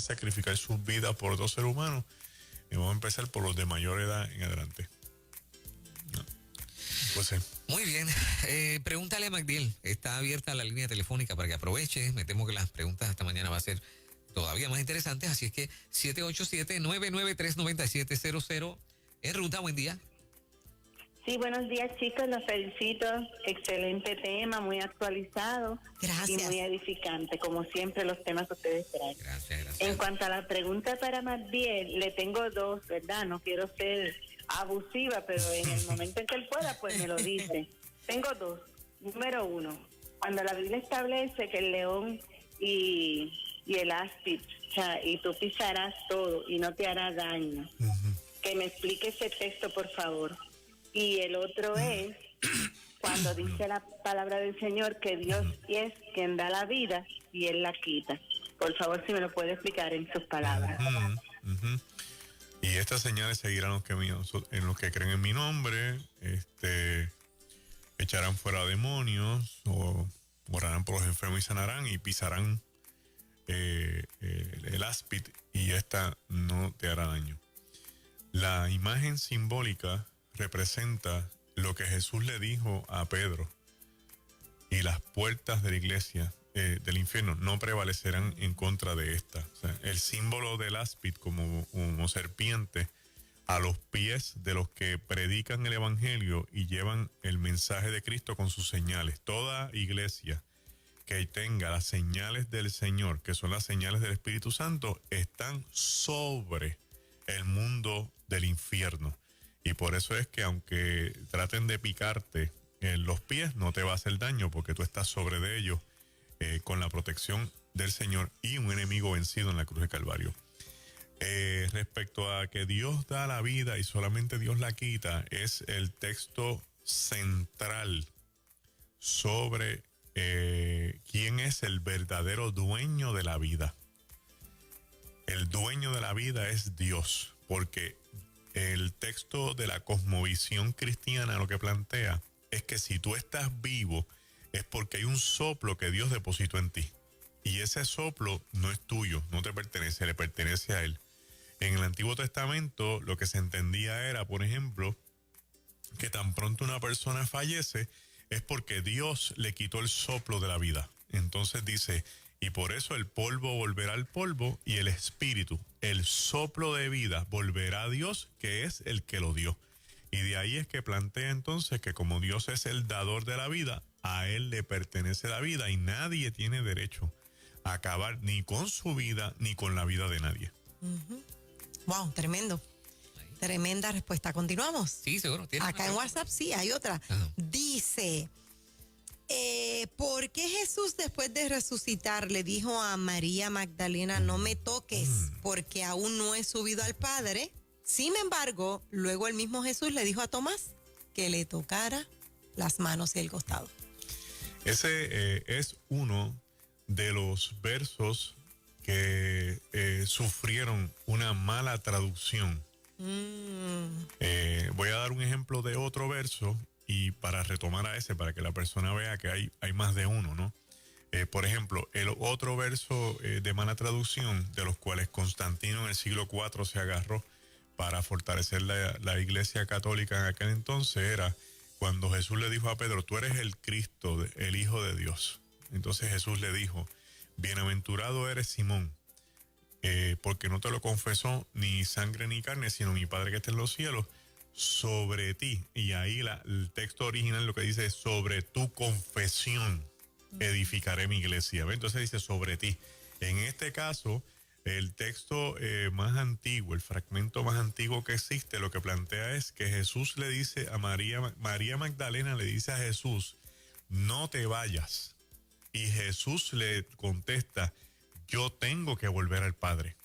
sacrificar sus vidas por otro ser humano. Y vamos a empezar por los de mayor edad en adelante. No. Pues sí. Muy bien. Pregúntale a Magdiel. Está abierta la línea telefónica para que aproveche. Me temo que las preguntas esta mañana va a ser todavía más interesantes. Así es que 787-993-9700. En ruta, buen día. Sí, buenos días, chicos, los felicito. Excelente tema, muy actualizado. Gracias. Y muy edificante, como siempre los temas que ustedes traen. Gracias. En cuanto a la pregunta para Magdiel, le tengo dos, ¿verdad? No quiero ser abusiva, pero en el momento en que él pueda, pues me lo dice. Tengo dos. Número uno, cuando la Biblia establece que el león y el áspid, o sea, y tú pisarás todo y no te hará daño. Que me explique ese texto, por favor. Y el otro es cuando dice la palabra del Señor que Dios es quien da la vida y Él la quita. Por favor, si me lo puede explicar en sus palabras. Y estas señales seguirán en los que creen en mi nombre, echarán fuera demonios, o orarán por los enfermos y sanarán, y pisarán el áspid, y esta no te hará daño. La imagen simbólica representa lo que Jesús le dijo a Pedro: y las puertas de la iglesia, del infierno, no prevalecerán en contra de esta. O sea, el símbolo del áspid como serpiente a los pies de los que predican el evangelio y llevan el mensaje de Cristo con sus señales. Toda iglesia que tenga las señales del Señor, que son las señales del Espíritu Santo, están sobre el mundo del infierno. Y por eso es que aunque traten de picarte en los pies, no te va a hacer daño, porque tú estás sobre de ellos con la protección del Señor y un enemigo vencido en la cruz de Calvario. Respecto a que Dios da la vida y solamente Dios la quita, es el texto central sobre quién es el verdadero dueño de la vida. El dueño de la vida es Dios, porque el texto de la cosmovisión cristiana lo que plantea es que si tú estás vivo es porque hay un soplo que Dios depositó en ti. Y ese soplo no es tuyo, no te pertenece, le pertenece a Él. En el Antiguo Testamento lo que se entendía era, por ejemplo, que tan pronto una persona fallece es porque Dios le quitó el soplo de la vida. Entonces dice: y por eso el polvo volverá al polvo, y el espíritu, el soplo de vida, volverá a Dios, que es el que lo dio. Y de ahí es que plantea entonces que como Dios es el dador de la vida, a Él le pertenece la vida, y nadie tiene derecho a acabar ni con su vida ni con la vida de nadie. Wow, tremendo. Tremenda respuesta. ¿Continuamos? Sí, seguro. Acá en WhatsApp sí, hay otra. Ajá. Dice: ¿por qué Jesús, después de resucitar, le dijo a María Magdalena: no me toques, porque aún no he subido al Padre? Sin embargo, luego el mismo Jesús le dijo a Tomás que le tocara las manos y el costado. Ese es uno de los versos que sufrieron una mala traducción. Voy a dar un ejemplo de otro verso, y para retomar a ese, para que la persona vea que hay más de uno, ¿no? Por ejemplo, el otro verso de mala traducción, de los cuales Constantino en el siglo IV se agarró para fortalecer la iglesia católica en aquel entonces, era cuando Jesús le dijo a Pedro: tú eres el Cristo, el Hijo de Dios. Entonces Jesús le dijo: bienaventurado eres, Simón, porque no te lo confesó ni sangre ni carne, sino mi Padre que está en los cielos. Sobre ti, y ahí el texto original lo que dice es: sobre tu confesión edificaré mi iglesia. Entonces dice sobre ti. En este caso, el texto más antiguo, el fragmento más antiguo que existe, lo que plantea es que Jesús le dice a María Magdalena le dice a Jesús: no te vayas. Y Jesús le contesta: yo tengo que volver al Padre.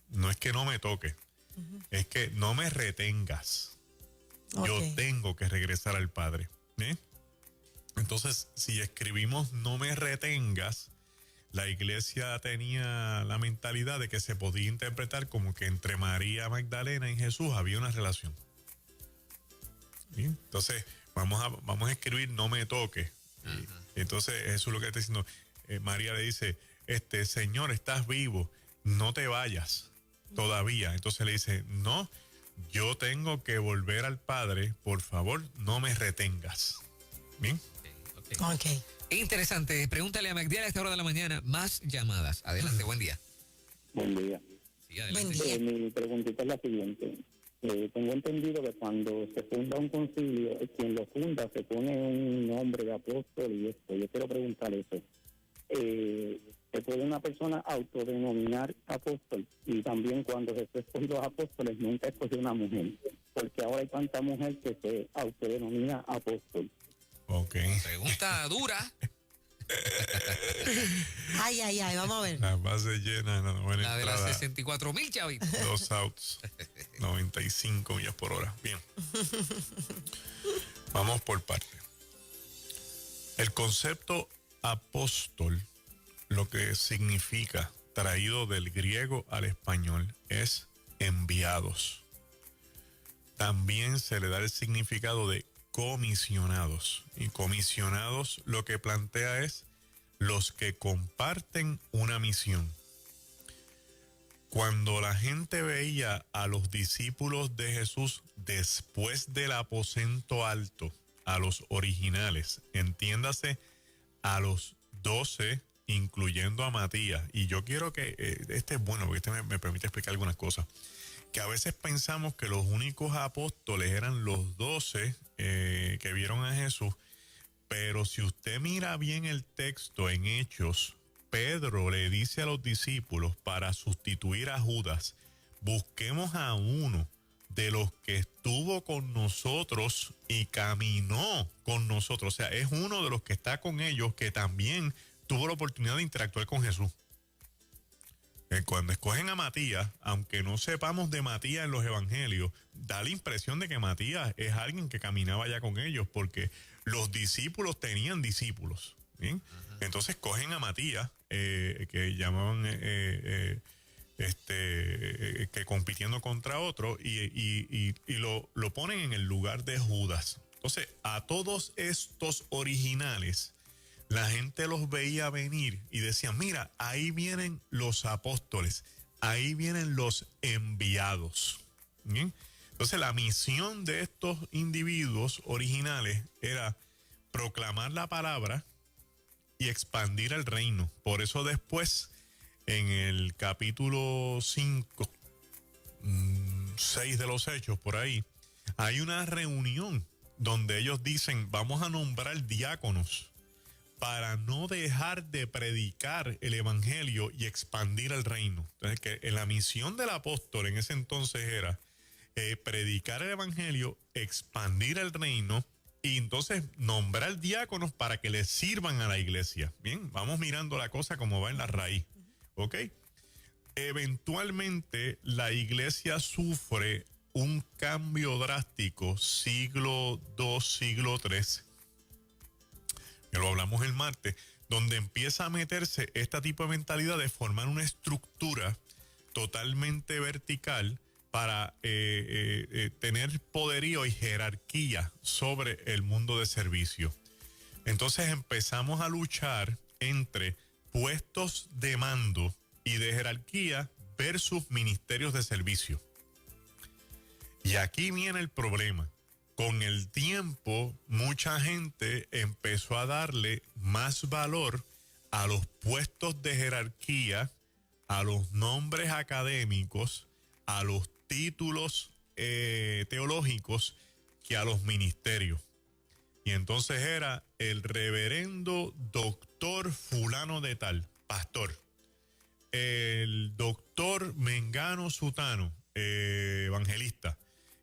No es que no me toque, es que no me retengas. Yo tengo que regresar al Padre. Entonces, si escribimos no me retengas, la iglesia tenía la mentalidad de que se podía interpretar como que entre María Magdalena y Jesús había una relación. Bien, entonces vamos a escribir no me toque. Entonces Jesús lo que está diciendo, María le dice: Señor, estás vivo. no te vayas todavía. Entonces le dice, no, yo tengo que volver al Padre, por favor, no me retengas. Bien. Ok. Interesante. Pregúntale a Magdiel a esta hora de la mañana. Más llamadas. Adelante, buen día. Buen día. Sí, adelante. Buen día. Mi preguntita es la siguiente. Tengo entendido que cuando se funda un concilio, quien lo funda se pone un nombre de apóstol y esto. Yo quiero preguntar eso. ¿Se puede una persona autodenominar apóstol? Y también cuando Jesús escogió los apóstoles, nunca escogió una mujer. Porque ahora hay tanta mujer que se autodenomina apóstol. Ok. Pregunta dura. Ay, vamos a ver. La base llena, la buena La de las entrada. 64,000 chavitos. 2 outs, 95 millas por hora. Bien. Vamos por parte. El concepto apóstol, lo que significa, traído del griego al español, es enviados. También se le da el significado de comisionados. Y comisionados lo que plantea es los que comparten una misión. Cuando la gente veía a los discípulos de Jesús después del aposento alto, a los originales, entiéndase, a los 12, incluyendo a Matías, y yo quiero que, este es bueno, porque este me permite explicar algunas cosas, que a veces pensamos que los únicos apóstoles eran los 12 que vieron a Jesús, pero si usted mira bien el texto en Hechos, Pedro le dice a los discípulos, para sustituir a Judas, busquemos a uno de los que estuvo con nosotros y caminó con nosotros. O sea, es uno de los que está con ellos que también tuvo la oportunidad de interactuar con Jesús. Cuando escogen a Matías, aunque no sepamos de Matías en los evangelios, da la impresión de que Matías es alguien que caminaba ya con ellos, porque los discípulos tenían discípulos. ¿Bien? Entonces cogen a Matías, que llamaban que compitiendo contra otro, y lo ponen en el lugar de Judas. Entonces, a todos estos originales, la gente los veía venir y decían, mira, ahí vienen los apóstoles, ahí vienen los enviados. ¿Bien? Entonces, la misión de estos individuos originales era proclamar la palabra y expandir el reino. Por eso después, en el capítulo 5, 6 de los Hechos, por ahí, hay una reunión donde ellos dicen, vamos a nombrar diáconos para no dejar de predicar el evangelio y expandir el reino. Entonces, que la misión del apóstol en ese entonces era predicar el evangelio, expandir el reino, y entonces nombrar diáconos para que les sirvan a la iglesia. Bien, vamos mirando la cosa como va en la raíz. ¿Ok? Eventualmente la iglesia sufre un cambio drástico, siglo II, siglo III, que lo hablamos el martes, donde empieza a meterse este tipo de mentalidad de formar una estructura totalmente vertical para tener poderío y jerarquía sobre el mundo de servicio. Entonces empezamos a luchar entre puestos de mando y de jerarquía versus ministerios de servicio. Y aquí viene el problema. Con el tiempo, mucha gente empezó a darle más valor a los puestos de jerarquía, a los nombres académicos, a los títulos teológicos, que a los ministerios. Y entonces era el reverendo doctor fulano de tal, pastor. El doctor mengano sutano, evangelista.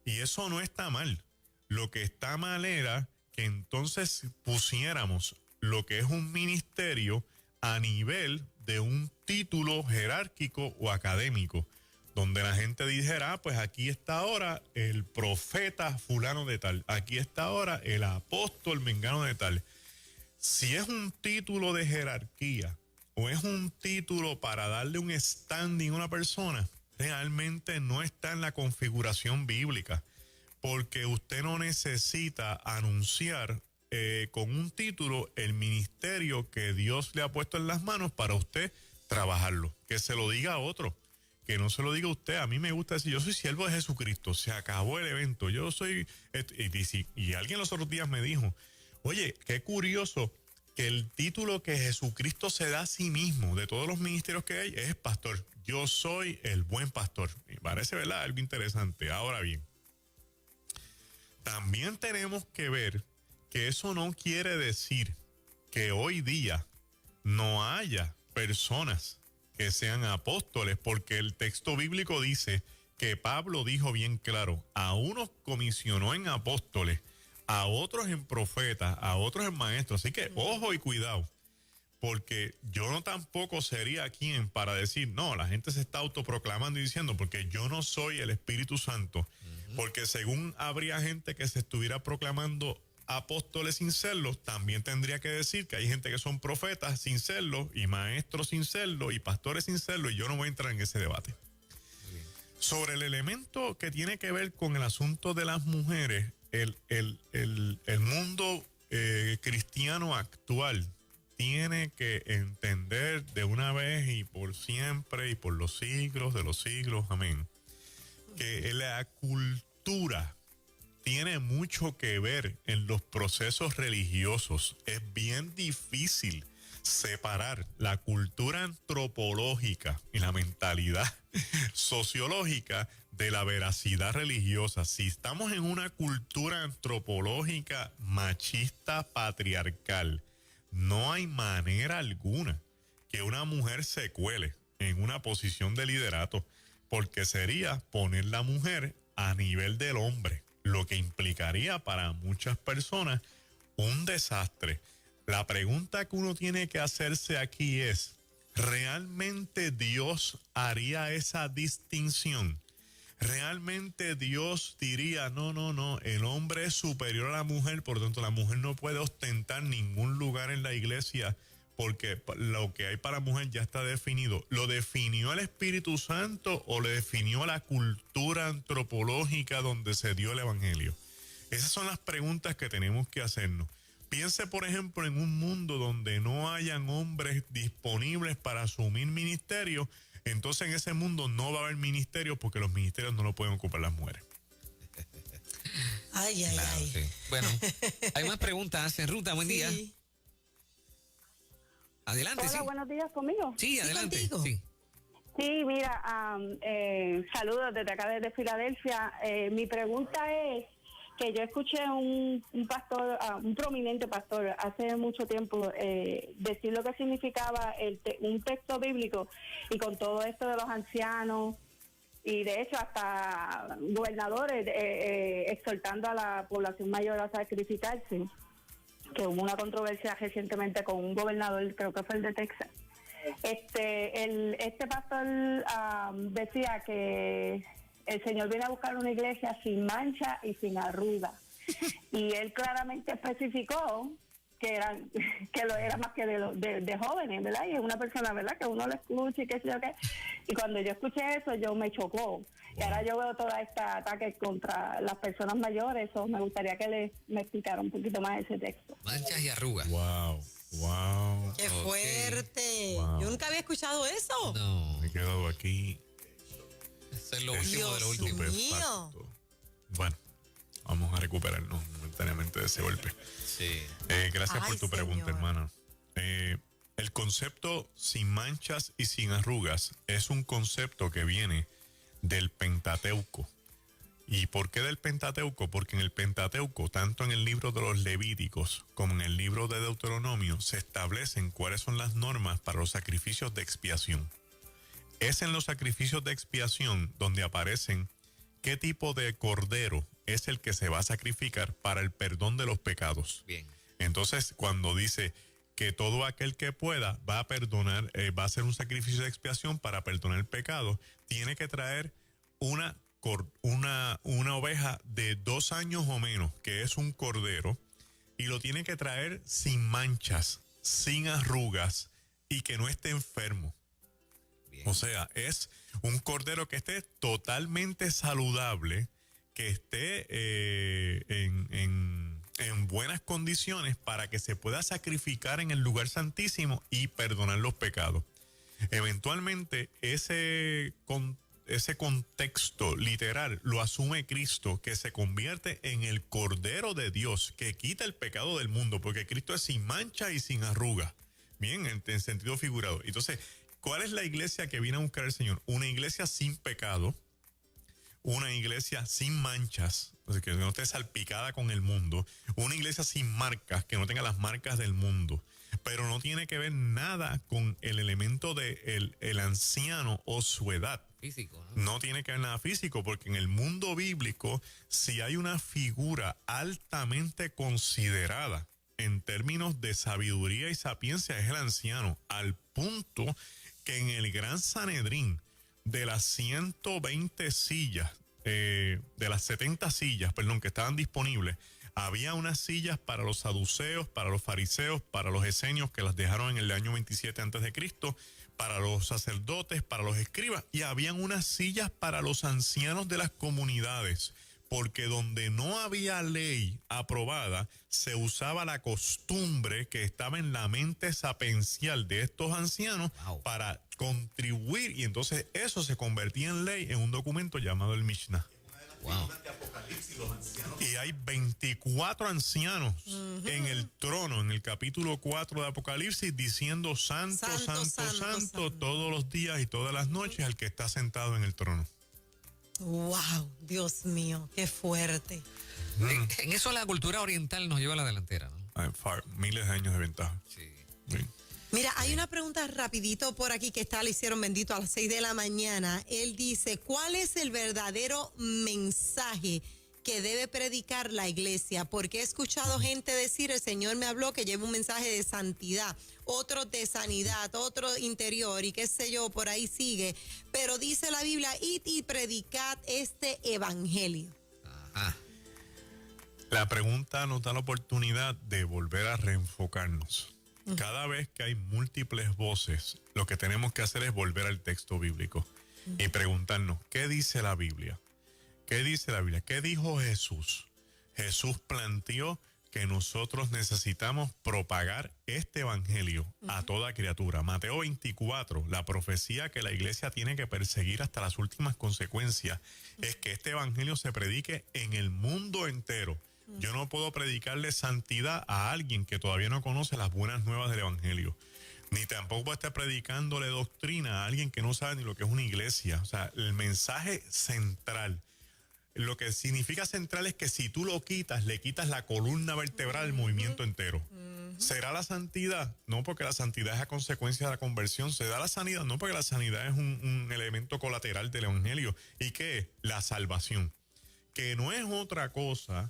Y eso no está mal. Lo que está mal era que entonces pusiéramos lo que es un ministerio a nivel de un título jerárquico o académico, donde la gente dijera, pues aquí está ahora el profeta fulano de tal, aquí está ahora el apóstol mengano de tal. Si es un título de jerarquía o es un título para darle un standing a una persona, realmente no está en la configuración bíblica, porque usted no necesita anunciar con un título el ministerio que Dios le ha puesto en las manos para usted trabajarlo. Que se lo diga a otro. Que no se lo diga a usted. A mí me gusta decir, yo soy siervo de Jesucristo. Se acabó el evento. Yo soy... Y alguien los otros días me dijo, oye, qué curioso que el título que Jesucristo se da a sí mismo de todos los ministerios que hay es pastor. Yo soy el buen pastor. Me parece, ¿verdad?, algo interesante. Ahora bien, también tenemos que ver que eso no quiere decir que hoy día no haya personas que sean apóstoles, porque el texto bíblico dice que Pablo dijo bien claro, a unos comisionó en apóstoles, a otros en profetas, a otros en maestros. Así que ojo y cuidado, porque yo no tampoco sería quien para decir, no, la gente se está autoproclamando y diciendo, porque yo no soy el Espíritu Santo, porque según habría gente que se estuviera proclamando apóstoles sin serlo, también tendría que decir que hay gente que son profetas sin serlo, y maestros sin serlo, y pastores sin serlo, y yo no voy a entrar en ese debate. Sobre el elemento que tiene que ver con el asunto de las mujeres, el mundo cristiano actual tiene que entender de una vez y por siempre y por los siglos de los siglos, amén, que la cultura tiene mucho que ver en los procesos religiosos. Es bien difícil separar la cultura antropológica y la mentalidad sociológica de la veracidad religiosa. Si estamos en una cultura antropológica machista patriarcal, no hay manera alguna que una mujer se cuele en una posición de liderato, porque sería poner la mujer a nivel del hombre, lo que implicaría para muchas personas un desastre. La pregunta que uno tiene que hacerse aquí es, ¿realmente Dios haría esa distinción? ¿Realmente Dios diría, no, el hombre es superior a la mujer, por lo tanto la mujer no puede ostentar ningún lugar en la iglesia porque lo que hay para mujer ya está definido? ¿Lo definió el Espíritu Santo o lo definió la cultura antropológica donde se dio el evangelio? Esas son las preguntas que tenemos que hacernos. Piense, por ejemplo, en un mundo donde no hayan hombres disponibles para asumir ministerios. Entonces en ese mundo no va a haber ministerios, porque los ministerios no lo pueden ocupar las mujeres. Ay. Sí. Bueno, hay más preguntas en ruta. Buen día. Adelante. Hola, sí. buenos días conmigo. Sí, adelante. contigo. Sí. Sí, mira, saludos desde acá, desde Filadelfia. Mi pregunta es que yo escuché un pastor, un prominente pastor, hace mucho tiempo decir lo que significaba un texto bíblico, y con todo esto de los ancianos, y de hecho hasta gobernadores exhortando a la población mayor a sacrificarse, que hubo una controversia recientemente con un gobernador, creo que fue el de Texas. Este pastor decía que el Señor viene a buscar una iglesia sin mancha y sin arruga. Y él claramente especificó que lo era más que de jóvenes, ¿verdad? Y es una persona, ¿verdad?, que uno lo escucha y qué sé yo qué. Y cuando yo escuché eso, yo me chocó. Wow. Y ahora yo veo toda esta ataque contra las personas mayores. Eso me gustaría que me explicara un poquito más ese texto. Manchas y arrugas. Wow. ¡Qué fuerte! Wow. Yo nunca había escuchado eso. No, Me he quedado aquí. eso es lo último de lo Dios último. Estupefacto. Bueno, vamos a recuperarnos momentáneamente de ese golpe. Sí. Gracias por Ay, tu pregunta, señor. hermana. El concepto sin manchas y sin arrugas es un concepto que viene del Pentateuco. ¿Y por qué del Pentateuco? Porque en el Pentateuco, tanto en el libro de los Levíticos como en el libro de Deuteronomio, se establecen cuáles son las normas para los sacrificios de expiación. Es en los sacrificios de expiación donde aparecen qué tipo de cordero es el que se va a sacrificar para el perdón de los pecados. Bien. Entonces, cuando dice que todo aquel que pueda va a perdonar, va a hacer un sacrificio de expiación para perdonar el pecado, tiene que traer una oveja de 2 años o menos, que es un cordero, y lo tiene que traer sin manchas, sin arrugas y que no esté enfermo. Bien. O sea, es un cordero que esté totalmente saludable, que esté en buenas condiciones para que se pueda sacrificar en el lugar santísimo y perdonar los pecados. Eventualmente ese contexto literal lo asume Cristo, que se convierte en el Cordero de Dios que quita el pecado del mundo, porque Cristo es sin mancha y sin arruga. Bien, en sentido figurado. Entonces, ¿cuál es la iglesia que viene a buscar el Señor? Una iglesia sin pecado, una iglesia sin manchas, o sea, que no esté salpicada con el mundo, una iglesia sin marcas, que no tenga las marcas del mundo, pero no tiene que ver nada con el elemento de el anciano o su edad. Físico, ¿no? No tiene que ver nada físico, porque en el mundo bíblico, si hay una figura altamente considerada en términos de sabiduría y sapiencia, es el anciano, al punto que en el Gran Sanedrín, de las 120 sillas, de las 70 sillas, perdón, que estaban disponibles, había unas sillas para los saduceos, para los fariseos, para los esenios, que las dejaron en el año 27 antes de Cristo, para los sacerdotes, para los escribas, y habían unas sillas para los ancianos de las comunidades, porque donde no había ley aprobada, se usaba la costumbre que estaba en la mente sapencial de estos ancianos para contribuir, y entonces eso se convertía en ley en un documento llamado el Mishnah. Wow. Y hay 24 ancianos en el trono, en el capítulo 4 de Apocalipsis, diciendo santo, santo, santo, todos los días y todas las noches al que está sentado en el trono. Wow, Dios mío, qué fuerte. En eso la cultura oriental nos lleva a la delantera, ¿no? Hay miles de años de ventaja. Sí. Sí. Mira, hay una pregunta rapidito por aquí que le hicieron bendito a las 6 de la mañana. Él dice, ¿cuál es el verdadero mensaje que debe predicar la iglesia? Porque he escuchado gente decir, el Señor me habló que lleva un mensaje de santidad, otro de sanidad, otro interior y qué sé yo, por ahí sigue. Pero dice la Biblia, id y predicad este evangelio. Ajá. La pregunta nos da la oportunidad de volver a reenfocarnos. Cada vez que hay múltiples voces, lo que tenemos que hacer es volver al texto bíblico y preguntarnos, ¿qué dice la Biblia? ¿Qué dice la Biblia? ¿Qué dijo Jesús? Jesús planteó que nosotros necesitamos propagar este evangelio a toda criatura. Mateo 24, la profecía que la iglesia tiene que perseguir hasta las últimas consecuencias, es que este evangelio se predique en el mundo entero. Yo no puedo predicarle santidad a alguien que todavía no conoce las buenas nuevas del evangelio. Ni tampoco puedo estar predicándole doctrina a alguien que no sabe ni lo que es una iglesia. O sea, el mensaje central, lo que significa central es que si tú lo quitas, le quitas la columna vertebral al movimiento entero. ¿Será la santidad? No, porque la santidad es a consecuencia de la conversión. ¿Se da la sanidad? No, porque la sanidad es un elemento colateral del evangelio. ¿Y qué es? La salvación. Que no es otra cosa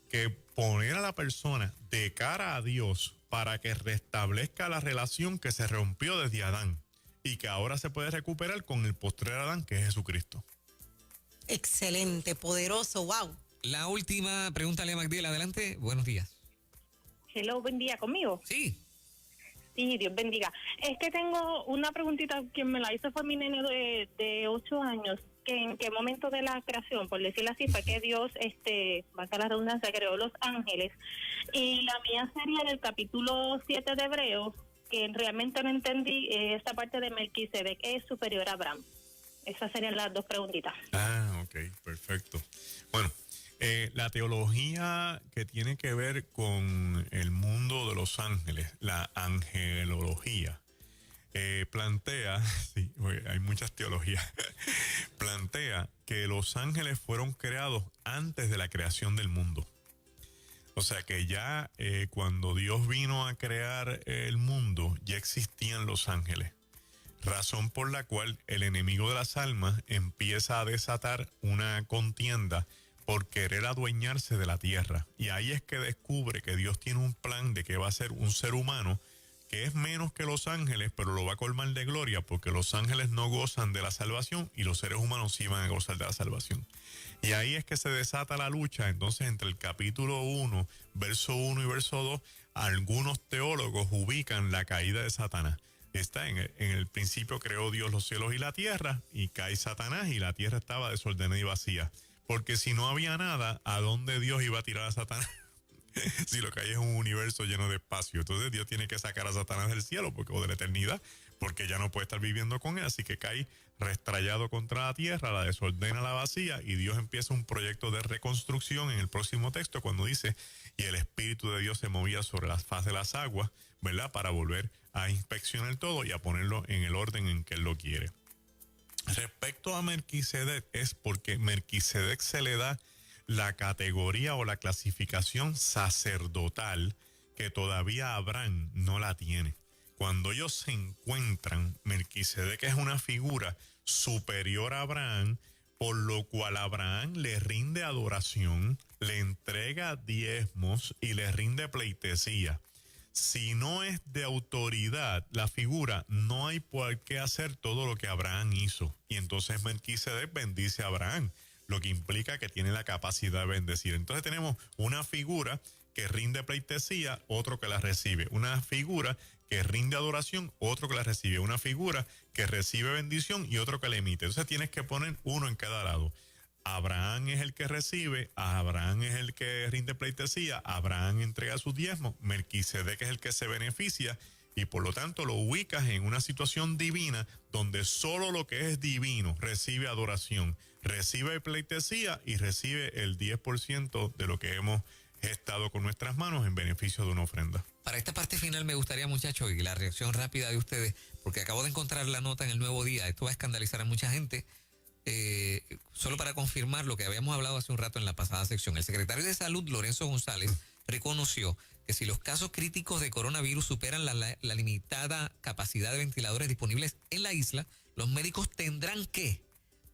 que poner a la persona de cara a Dios para que restablezca la relación que se rompió desde Adán y que ahora se puede recuperar con el postrer Adán, que es Jesucristo. Excelente, poderoso, wow. La última pregunta, Lea Magdiel, adelante. Buenos días. Hello, buen día, ¿conmigo? Sí. Sí, Dios bendiga. Es que tengo una preguntita, quien me la hizo fue mi nene de 8 años, que en qué momento de la creación, por decirlo así, fue que Dios, valga la redundancia, creó los ángeles. Y la mía sería en el capítulo 7 de Hebreos, que realmente no entendí esta parte de Melquisedec, es superior a Abraham. Esas serían las dos preguntitas. Ah, ok, perfecto. Bueno, la teología que tiene que ver con el mundo de los ángeles, la angelología, plantea, sí, hay muchas teologías, plantea que los ángeles fueron creados antes de la creación del mundo. O sea que ya cuando Dios vino a crear el mundo, ya existían los ángeles. Razón por la cual el enemigo de las almas empieza a desatar una contienda por querer adueñarse de la tierra. Y ahí es que descubre que Dios tiene un plan de que va a ser un ser humano que es menos que los ángeles, pero lo va a colmar de gloria, porque los ángeles no gozan de la salvación y los seres humanos sí van a gozar de la salvación. Y ahí es que se desata la lucha. Entonces, entre el capítulo 1, verso 1 y verso 2, algunos teólogos ubican la caída de Satanás. Está en el principio creó Dios los cielos y la tierra, y cae Satanás y la tierra estaba desordenada y vacía. Porque si no había nada, ¿a dónde Dios iba a tirar a Satanás? Si lo que hay es un universo lleno de espacio. Entonces Dios tiene que sacar a Satanás del cielo o de la eternidad, porque ya no puede estar viviendo con él, así que cae restrayado contra la tierra, la desordena, la vacía, y Dios empieza un proyecto de reconstrucción en el próximo texto cuando dice, y el Espíritu de Dios se movía sobre la faz de las aguas, ¿verdad? Para volver a inspeccionar todo y a ponerlo en el orden en que Él lo quiere. Respecto a Melquisedec, es porque Melquisedec se le da la categoría o la clasificación sacerdotal que todavía Abraham no la tiene. Cuando ellos se encuentran, Melquisedec es una figura superior a Abraham, por lo cual Abraham le rinde adoración, le entrega diezmos y le rinde pleitesía. Si no es de autoridad la figura, no hay por qué hacer todo lo que Abraham hizo. Y entonces Melquisedec bendice a Abraham, lo que implica que tiene la capacidad de bendecir. Entonces tenemos una figura que rinde pleitesía, otro que la recibe. Una figura que rinde adoración, otro que la recibe. Una figura que recibe bendición y otro que la emite. Entonces tienes que poner uno en cada lado. Abraham es el que recibe, Abraham es el que rinde pleitesía, Abraham entrega sus diezmos, Melquisedec es el que se beneficia, y por lo tanto lo ubicas en una situación divina donde solo lo que es divino recibe adoración, recibe pleitesía y recibe el 10% de lo que hemos gestado con nuestras manos en beneficio de una ofrenda. Para esta parte final me gustaría, muchachos, y la reacción rápida de ustedes, porque acabo de encontrar la nota en el Nuevo Día, esto va a escandalizar a mucha gente. Solo para confirmar lo que habíamos hablado hace un rato en la pasada sección, el secretario de Salud, Lorenzo González, reconoció que si los casos críticos de coronavirus superan la limitada capacidad de ventiladores disponibles en la isla, los médicos tendrán que,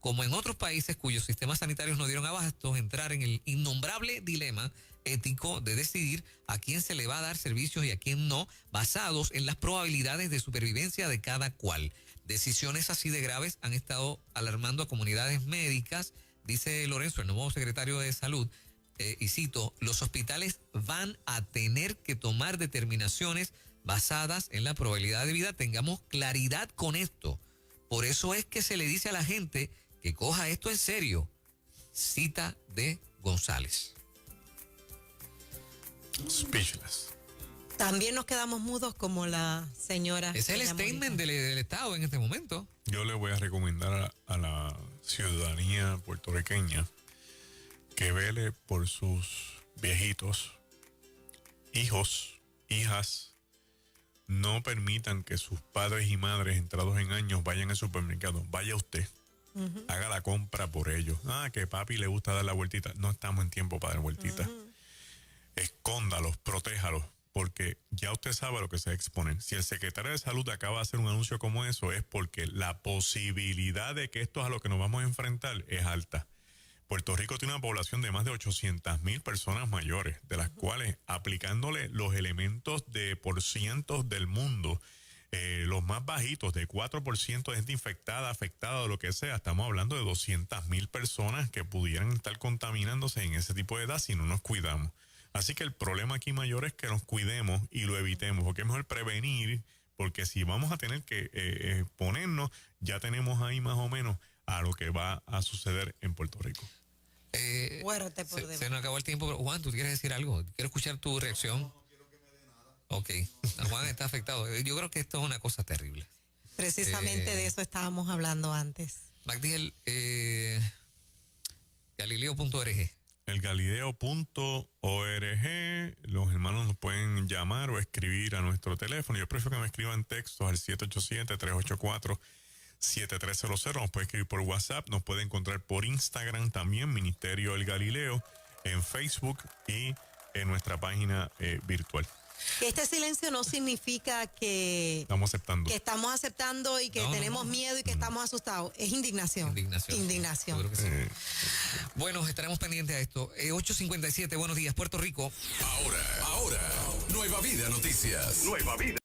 como en otros países cuyos sistemas sanitarios no dieron abasto, entrar en el innombrable dilema ético de decidir a quién se le va a dar servicios y a quién no, basados en las probabilidades de supervivencia de cada cual. Decisiones así de graves han estado alarmando a comunidades médicas, dice Lorenzo, el nuevo secretario de Salud, y cito, los hospitales van a tener que tomar determinaciones basadas en la probabilidad de vida. Tengamos claridad con esto. Por eso es que se le dice a la gente que coja esto en serio. Cita de González. Speechless. También nos quedamos mudos como la señora. Es el statement del Estado en este momento. Yo le voy a recomendar a la ciudadanía puertorriqueña que vele por sus viejitos, hijos, hijas. No permitan que sus padres y madres entrados en años vayan al supermercado. Vaya usted. Haga la compra por ellos. Que papi le gusta dar la vueltita. No estamos en tiempo para dar vueltitas. Escóndalos, protéjalos, porque ya usted sabe a lo que se exponen. Si el secretario de Salud acaba de hacer un anuncio como eso, es porque la posibilidad de que esto es a lo que nos vamos a enfrentar es alta. Puerto Rico tiene una población de más de 800,000 personas mayores, de las cuales, aplicándole los elementos de porcientos del mundo, los más bajitos, de 4% de gente infectada, afectada o lo que sea, estamos hablando de 200,000 personas que pudieran estar contaminándose en ese tipo de edad si no nos cuidamos. Así que el problema aquí mayor es que nos cuidemos y lo evitemos, porque es mejor prevenir, porque si vamos a tener que ponernos, ya tenemos ahí más o menos a lo que va a suceder en Puerto Rico. Se nos acabó el tiempo, pero Juan, ¿tú quieres decir algo? Quiero escuchar tu reacción. No quiero que me dé nada. Ok, Juan está afectado. Yo creo que esto es una cosa terrible. Precisamente de eso estábamos hablando antes. Magdiel, Galileo.org. El Galileo.org, los hermanos nos pueden llamar o escribir a nuestro teléfono. Yo prefiero que me escriban textos al 787-384-7300. Nos puede escribir por WhatsApp, nos puede encontrar por Instagram también, Ministerio El Galileo, en Facebook y en nuestra página virtual. Este silencio no significa que estamos aceptando y que tenemos miedo y que estamos asustados. Es indignación. Indignación. Yo creo que sí. Bueno, estaremos pendientes a esto. 8:57, buenos días, Puerto Rico. Ahora, Nueva Vida Noticias. Nueva Vida.